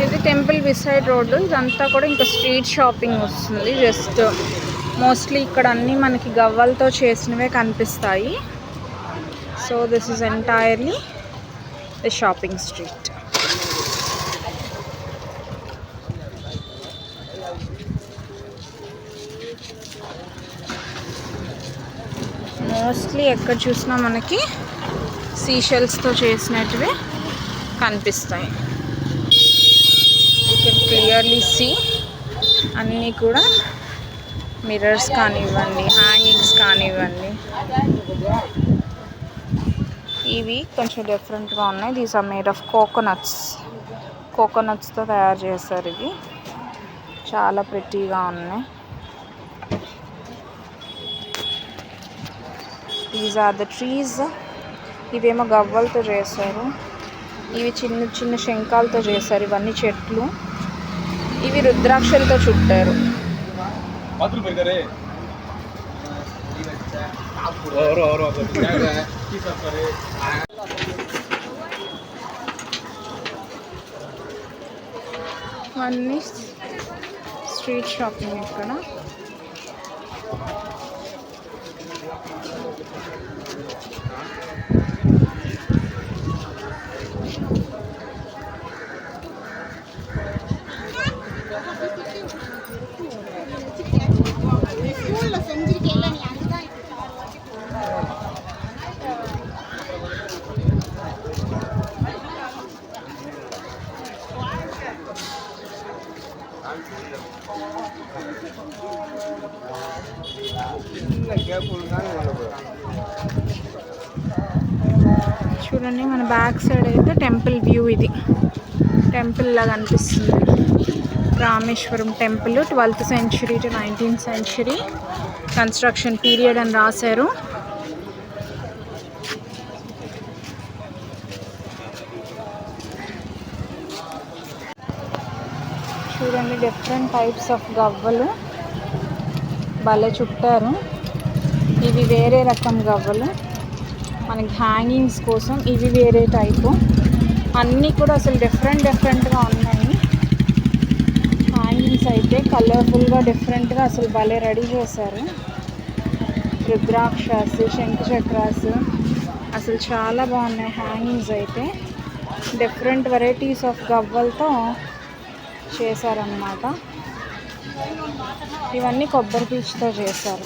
ఇది temple beside road. ఇదంతా కూడా ఇంకా స్ట్రీట్ షాపింగ్ వస్తుంది. జస్ట్ మోస్ట్లీ ఇక్కడ అన్నీ మనకి గవ్వలతో చేసినవే కనిపిస్తాయి. So this is entirely the shopping street. Mostly ఎక్కడ చూసినా మనకి సీషెల్స్తో చేసినట్టువే కనిపిస్తాయి. యూ కెన్ క్లియర్లీ సీ అన్నీ కూడా మిర్రర్స్ కానివ్వండి, హ్యాంగింగ్స్ కానివ్వండి, ఇవి కొంచెం డిఫరెంట్గా ఉన్నాయి. దీస్ ఆర్ మేడ్ ఆఫ్ కోకోనట్స్తో తయారు చేస్తారు. ఇవి చాలా ప్రిటీగా ఉన్నాయి. These are the trees. ఇవేమో గవ్వలతో చేశారు. ఇవి చిన్న చిన్న శంఖాలతో చేశారు. ఇవన్నీ చెట్లు. ఇవి రుద్రాక్షలతో చుట్టారు. ఇవన్నీ స్ట్రీట్ షాపింగ్ ఇక్కడ. చూడండి, మన బ్యాక్ సైడ్ అయితే టెంపుల్ వ్యూ. ఇది టెంపుల్ లాగా అనిపిస్తుంది. Rameswaram temple 12th century to 19th century construction period అని రాశారు. చూడండి, డిఫరెంట్ టైప్స్ ఆఫ్ గవ్వలు భలే చుట్టారు. ఇవి వేరే రకం గవ్వలు. మనకి హ్యాంగింగ్స్ కోసం ఇవి వేరే టైపు. అన్నీ కూడా అసలు డిఫరెంట్గా ఉన్నాయి. హ్యాంగింగ్స్ అయితే కలర్ఫుల్గా డిఫరెంట్గా అసలు భలే రెడీ చేశారు. రుద్రాక్షస్, శంఖచక్రాస్ అసలు చాలా బాగున్నాయి. హ్యాంగింగ్స్ అయితే డిఫరెంట్ వెరైటీస్ ఆఫ్ గవ్వలతో చేశారన్నమాట. ఇవన్నీ కొబ్బరి పీచుతో చేశారు.